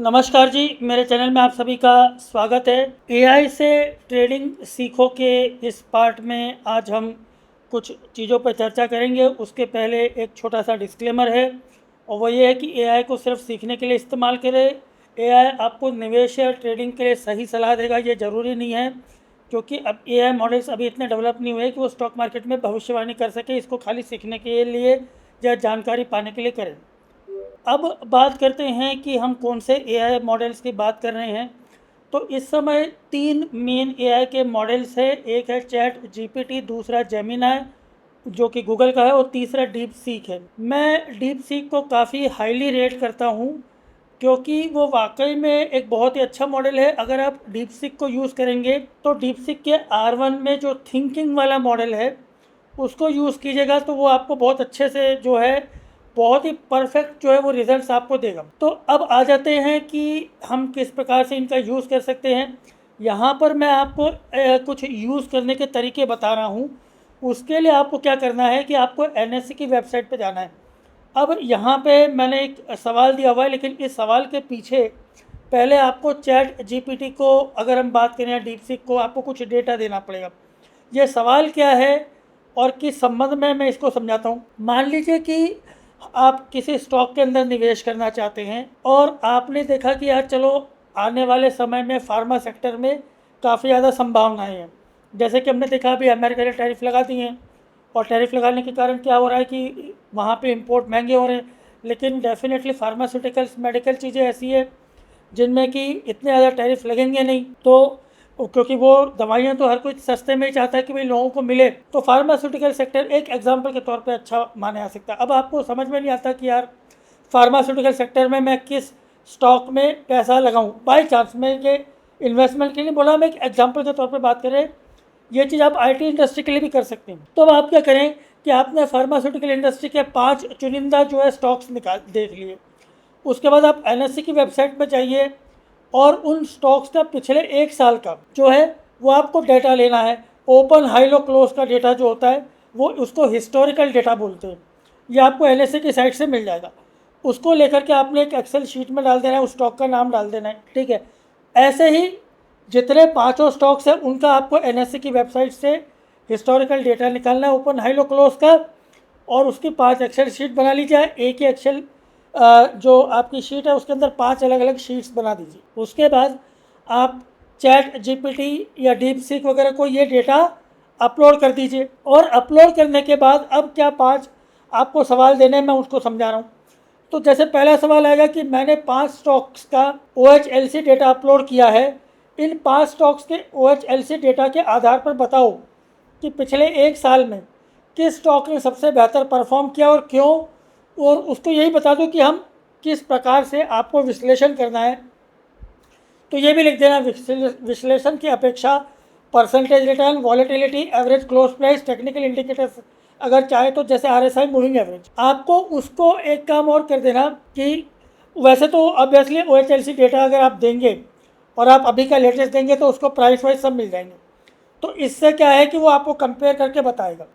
नमस्कार जी, मेरे चैनल में आप सभी का स्वागत है। एआई से ट्रेडिंग सीखो के इस पार्ट में आज हम कुछ चीज़ों पर चर्चा करेंगे। उसके पहले एक छोटा सा डिस्क्लेमर है और वो ये है कि एआई को सिर्फ सीखने के लिए इस्तेमाल करें। एआई आपको निवेश या ट्रेडिंग के लिए सही सलाह देगा, ये ज़रूरी नहीं है, क्योंकि अब एआई मॉडल्स अभी इतने डेवलप नहीं हुए कि वो स्टॉक मार्केट में भविष्यवाणी कर सके। इसको खाली सीखने के लिए या जानकारी पाने के लिए करें। अब बात करते हैं कि हम कौन से एआई मॉडल्स की बात कर रहे हैं। तो इस समय 3 मेन एआई के मॉडल्स हैं। एक है चैट जीपीटी, दूसरा जेमिनाई जो कि गूगल का है, और तीसरा डीप सीक है। मैं डीप सीक को काफ़ी हाईली रेट करता हूँ, क्योंकि वो वाकई में एक बहुत ही अच्छा मॉडल है। अगर आप डीप सीक को यूज़ करेंगे तो डीप सीक के R1 में जो थिंकिंग वाला मॉडल है उसको यूज़ कीजिएगा, तो वो आपको बहुत अच्छे से जो है बहुत ही परफेक्ट जो है वो रिजल्ट्स आपको देगा। तो अब आ जाते हैं कि हम किस प्रकार से इनका यूज़ कर सकते हैं। यहाँ पर मैं आपको कुछ यूज़ करने के तरीके बता रहा हूँ। उसके लिए आपको क्या करना है कि आपको एनएससी की वेबसाइट पे जाना है। अब यहाँ पे मैंने एक सवाल दिया हुआ है, लेकिन इस सवाल के पीछे पहले आपको चैट जीपीटी को, अगर हम बात करें, या डीप सीक को, आपको कुछ डेटा देना पड़ेगा। ये सवाल क्या है और किस संबंध में, मैं इसको समझाता हूँ। मान लीजिए कि आप किसी स्टॉक के अंदर निवेश करना चाहते हैं और आपने देखा कि यार चलो आने वाले समय में फार्मा सेक्टर में काफ़ी ज़्यादा संभावनाएं हैं। जैसे कि हमने देखा अभी अमेरिका ने टैरिफ लगा दिए हैं, और टैरिफ लगाने के कारण क्या हो रहा है कि वहाँ पे इंपोर्ट महंगे हो रहे हैं। लेकिन डेफिनेटली फार्मास्यूटिकल्स, मेडिकल चीज़ें ऐसी है जिनमें कि इतने ज़्यादा टैरिफ लगेंगे नहीं, तो क्योंकि वो दवाइयाँ तो हर कोई सस्ते में ही चाहता है कि भाई लोगों को मिले। तो फार्मास्यूटिकल सेक्टर एक एग्जांपल के तौर पे अच्छा माने आ सकता है। अब आपको समझ में नहीं आता कि यार फार्मास्यूटिकल सेक्टर में मैं किस स्टॉक में पैसा लगाऊं। बाई चांस मैं ये इन्वेस्टमेंट के लिए बोला, मैं एक एग्जाम्पल के तौर पर बात करें, ये चीज़ आप IT इंडस्ट्री के लिए भी कर सकते हैं। तो अब आप क्या करें कि आपने फार्मास्यूटिकल इंडस्ट्री के 5 चुनिंदा जो है स्टॉक्स देख लिए। उसके बाद आप NSE की वेबसाइट पर जाइए और उन स्टॉक्स का पिछले 1 साल का जो है वो आपको डेटा लेना है। ओपन, हाई, लो, क्लोज का डेटा जो होता है वो उसको हिस्टोरिकल डेटा बोलते हैं। ये आपको NSE की साइट से मिल जाएगा। उसको लेकर के आपने एक एक्सेल शीट में डाल देना है, उस स्टॉक का नाम डाल देना है, ठीक है। ऐसे ही जितने 5 स्टॉक्स हैं उनका आपको NSE की वेबसाइट से हिस्टोरिकल डेटा निकालना है, ओपन, हाई, लो, क्लोज का, और उसकी 5 एक्सेल शीट बना लीजिए। एक ही एक्सेल जो आपकी शीट है उसके अंदर 5 अलग अलग शीट्स बना दीजिए। उसके बाद आप चैट जीपीटी या डीप सीक वगैरह को ये डेटा अपलोड कर दीजिए। और अपलोड करने के बाद अब क्या 5 आपको सवाल देने, मैं उसको समझा रहा हूँ। तो जैसे पहला सवाल आएगा कि मैंने 5 स्टॉक्स का OHLC डेटा अपलोड किया है, इन 5 स्टॉक्स के OHLC डेटा के आधार पर बताओ कि पिछले 1 साल में किस स्टॉक ने सबसे बेहतर परफॉर्म किया और क्यों। और उसको यही बता दो कि हम किस प्रकार से आपको विश्लेषण करना है। तो ये भी लिख देना, विश्लेषण की अपेक्षा percentage return, volatility, average close price, technical indicators अगर चाहे तो, जैसे RSI, मूविंग एवरेज। आपको उसको एक काम और कर देना कि वैसे तो ऑब्वियसली OHLC डेटा अगर आप देंगे और आप अभी का लेटेस्ट देंगे तो उसको प्राइस वाइज सब मिल जाएंगे। तो इससे क्या है कि वो आपको कंपेयर करके बताएगा।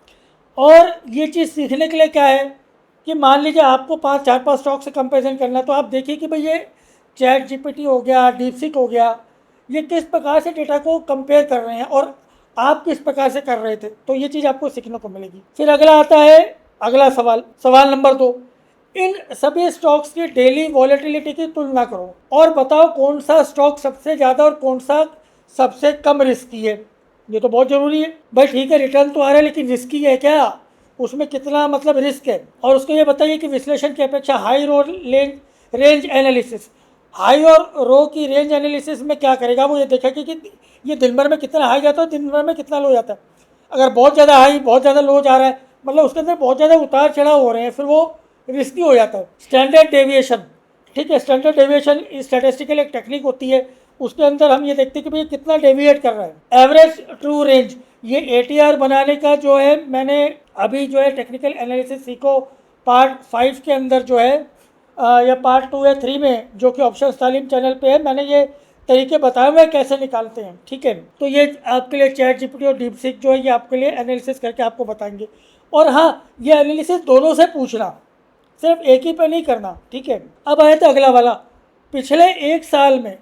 और ये चीज़ सीखने के लिए क्या है कि मान लीजिए आपको 4-5 स्टॉक से कंपेरिजन करना है, तो आप देखिए कि भाई ये चैट जीपीटी हो गया, डीपसीक हो गया, ये किस प्रकार से डेटा को कंपेयर कर रहे हैं और आप किस प्रकार से कर रहे थे। तो ये चीज़ आपको सीखने को मिलेगी। फिर अगला आता है अगला सवाल, सवाल नंबर 2। इन सभी स्टॉक्स की डेली वॉलेटिलिटी की तुलना करो और बताओ कौन सा स्टॉक सबसे ज़्यादा और कौन सा सबसे कम रिस्की है। ये तो बहुत ज़रूरी है भाई। ठीक है, रिटर्न तो आ रहा है, लेकिन रिस्की है क्या, उसमें कितना मतलब रिस्क है। और उसको ये बताइए कि विश्लेषण की अपेक्षा हाई रो रेंज एनालिसिस, हाई और रो की रेंज एनालिसिस में क्या करेगा, वो ये देखेगा कि ये दिन भर में कितना हाई जाता है, दिन भर में कितना लो जाता है। अगर बहुत ज़्यादा हाई, बहुत ज़्यादा लो जा रहा है, मतलब उसके अंदर बहुत ज़्यादा उतार चढ़ाव हो रहे हैं, फिर वो रिस्की हो जाता है। स्टैंडर्ड डेविएशन, ठीक है, स्टैंडर्ड डेविएशन स्टैटिस्टिकल एक टेक्निक होती है, उसके अंदर हम ये देखते हैं कि भाई कितना डेविएट कर रहा है। एवरेज ट्रू रेंज, ये ATR बनाने का जो है, मैंने अभी जो है टेक्निकल एनालिसिस सीखो पार्ट 5 के अंदर जो है या पार्ट 2 या 3 में, जो कि ऑप्शन तालीम चैनल पे है, मैंने ये तरीके बताए हुए कैसे निकालते हैं, ठीक है। तो ये आपके लिए चैट जीपीटी और डीप सीक जो है ये आपके लिए एनालिसिस करके आपको बताएंगे। और हाँ, ये एनालिसिस दोनों से पूछना, सिर्फ एक ही पे नहीं करना, ठीक है। अब आए तो अगला वाला, पिछले एक साल में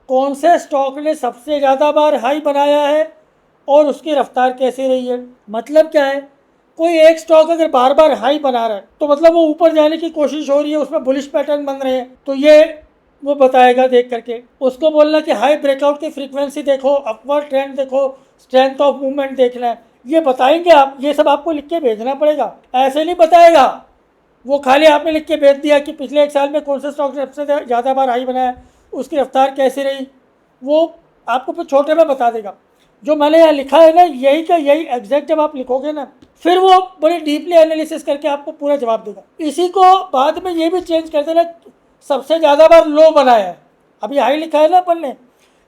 कौन से स्टॉक ने सबसे ज़्यादा बार हाई बनाया है और उसकी रफ्तार कैसी रही है। मतलब क्या है, कोई एक स्टॉक अगर बार बार हाई बना रहा है तो मतलब वो ऊपर जाने की कोशिश हो रही है, उसमें बुलिश पैटर्न बन रहे हैं, तो ये वो बताएगा देख करके। उसको बोलना कि हाई ब्रेकआउट की फ्रीक्वेंसी देखो, अपवर्ड ट्रेंड देखो, स्ट्रेंथ ऑफ मूवमेंट देखना है, ये बताएंगे आप। ये सब आपको लिख के भेजना पड़ेगा, ऐसे नहीं बताएगा वो। खाली आपने लिख के भेज दिया कि पिछले एक साल में कौन से स्टॉक ने सबसे ज़्यादा बार हाई बनाया, उसकी रफ्तार कैसी रही, वो आपको फिर छोटे में बता देगा। जो मैंने यहाँ लिखा है ना, यही का यही एग्जैक्ट जब आप लिखोगे ना, फिर वो बड़ी डीपली एनालिसिस करके आपको पूरा जवाब देगा। इसी को बाद में ये भी चेंज कर देना, सबसे ज़्यादा बार लो बनाया है, अभी हाई लिखा है ना अपन ने,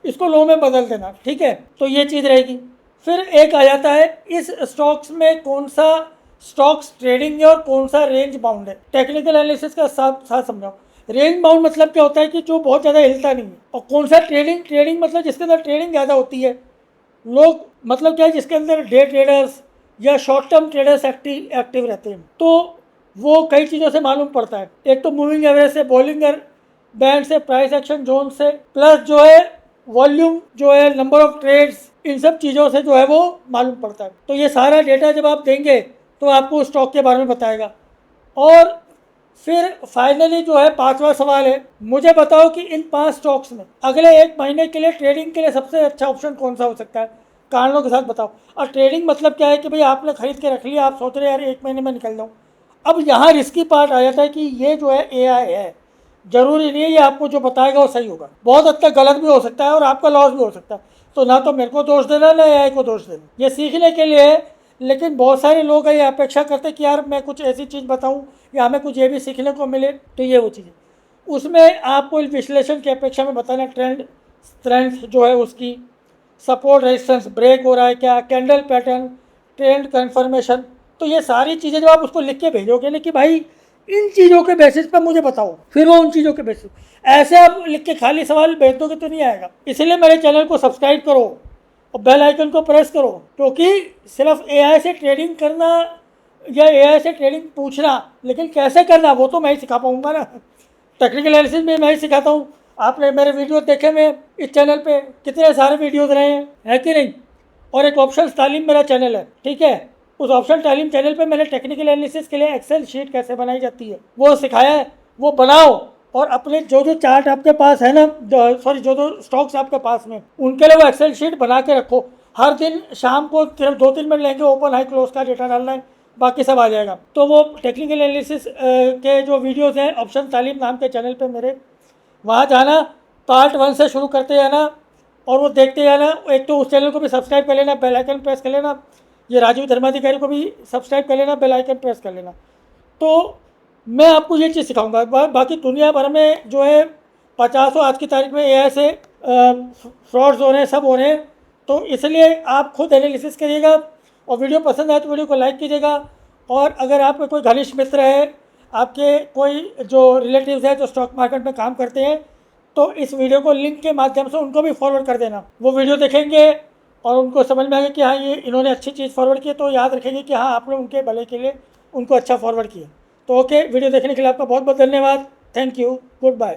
इसको लो में बदल देना, ठीक है। तो ये चीज़ रहेगी। फिर एक आ जाता है इस स्टॉक्स में कौन सा स्टॉक्स ट्रेडिंग है और कौन सा रेंज बाउंड है। टेक्निकल एनालिसिस का साथ समझाओ। रेंज बाउंड मतलब क्या होता है कि जो बहुत ज़्यादा हिलता नहीं है। और कौन सा ट्रेडिंग मतलब जिसके अंदर ट्रेडिंग ज़्यादा होती है, लोग मतलब क्या है, जिसके अंदर डे ट्रेडर्स या शॉर्ट टर्म ट्रेडर्स एक्टिव रहते हैं। तो वो कई चीज़ों से मालूम पड़ता है। एक तो मूविंग एवरेज से, बॉलिंगर बैंड से, प्राइस एक्शन जोन से, प्लस जो है वॉल्यूम जो है, नंबर ऑफ ट्रेड्स, इन सब चीज़ों से जो है वो मालूम पड़ता है। तो ये सारा डेटा जब आप देंगे तो आपको स्टॉक के बारे में बताएगा। और फिर फाइनली जो है पांचवा सवाल है, मुझे बताओ कि इन 5 स्टॉक्स में अगले एक महीने के लिए ट्रेडिंग के लिए सबसे अच्छा ऑप्शन कौन सा हो सकता है, कारणों के साथ बताओ। और ट्रेडिंग मतलब क्या है कि भाई आपने खरीद के रख लिया, आप सोच रहे यार एक महीने में निकल जाऊँ। अब यहाँ रिस्की पार्ट आ जाता है कि ये जो है एआई है, जरूरी नहीं है ये आपको जो बताएगा वो सही होगा, बहुत हद तक गलत भी हो सकता है और आपका लॉस भी हो सकता है। तो ना तो मेरे को दोष देना, ना एआई को दोष देना, ये सीखने के लिए है। लेकिन बहुत सारे लोग ये अपेक्षा करते कि यार मैं कुछ ऐसी चीज़ बताऊं या हमें कुछ ये भी सीखने को मिले, तो ये वो चीज़ है। उसमें आपको विश्लेषण की अपेक्षा में बताना, ट्रेंड स्ट्रेंथ जो है उसकी, सपोर्ट रेजिस्टेंस ब्रेक हो रहा है क्या, कैंडल पैटर्न, ट्रेंड कन्फर्मेशन। तो ये सारी चीज़ें जब आप उसको लिख के भेजोगे ना कि भाई इन चीज़ों के बेसिस पर मुझे बताओ, फिर वो उन चीज़ों के बेसिस, ऐसे आप लिख के खाली सवाल भेज दोगे तो नहीं आएगा। इसलिए मेरे चैनल को सब्सक्राइब करो और बेल आइकन को प्रेस करो, क्योंकि सिर्फ एआई से ट्रेडिंग करना या एआई से ट्रेडिंग पूछना, लेकिन कैसे करना वो तो मैं ही सिखा पाऊंगा ना। टेक्निकल एनालिसिस में मैं ही सिखाता हूँ। आपने मेरे वीडियो देखे में इस चैनल पे कितने सारे वीडियोज रहे हैं, है कि नहीं। और एक ऑप्शन तालीम मेरा चैनल है, ठीक है। उस ऑप्शन तालीम चैनल पे मैंने टेक्निकल एनालिसिस के लिए एक्सेल शीट कैसे बनाई जाती है वो सिखाया है। वो बनाओ और अपने जो जो चार्ट आपके पास है ना, सॉरी जो जो स्टॉक्स आपके पास में, उनके लिए वो एक्सेल शीट बना के रखो। हर दिन शाम को सिर्फ 2-3 मिनट लेंगे, ओपन हाई क्लोज का डेटा डालना है, बाकी सब आ जाएगा। तो वो टेक्निकल एनालिसिस के जो वीडियोज़ हैं ऑप्शन तालीम नाम के चैनल पर मेरे, वहाँ जाना, पार्ट 1 से शुरू करते जाना और वो देखते जाना। एक तो उस चैनल को भी सब्सक्राइब कर लेना, बेल आइकन प्रेस कर लेना। ये राजीव धर्माधिकारी को भी सब्सक्राइब कर लेना, बेल आइकन प्रेस कर लेना। तो मैं आपको ये चीज़ सिखाऊंगा। बाकी दुनिया भर में जो है 50 आज की तारीख में एआई से फ्रॉड्स हो रहे हैं, सब हो रहे हैं। तो इसलिए आप खुद एनालिसिस करिएगा और वीडियो पसंद आए तो वीडियो को लाइक कीजिएगा। और अगर आपके कोई घनिष्ठ मित्र है, आपके कोई जो रिलेटिव्स है जो स्टॉक मार्केट में काम करते हैं, तो इस वीडियो को लिंक के माध्यम से उनको भी फॉरवर्ड कर देना। वो वीडियो देखेंगे और उनको समझ में आएगा कि हाँ ये इन्होंने अच्छी चीज़ फॉरवर्ड की, तो याद रखेंगे कि हाँ आपने उनके भले के लिए उनको अच्छा फॉरवर्ड किया। तो ओके, वीडियो देखने के लिए आपका बहुत बहुत धन्यवाद। Thank you, good bye.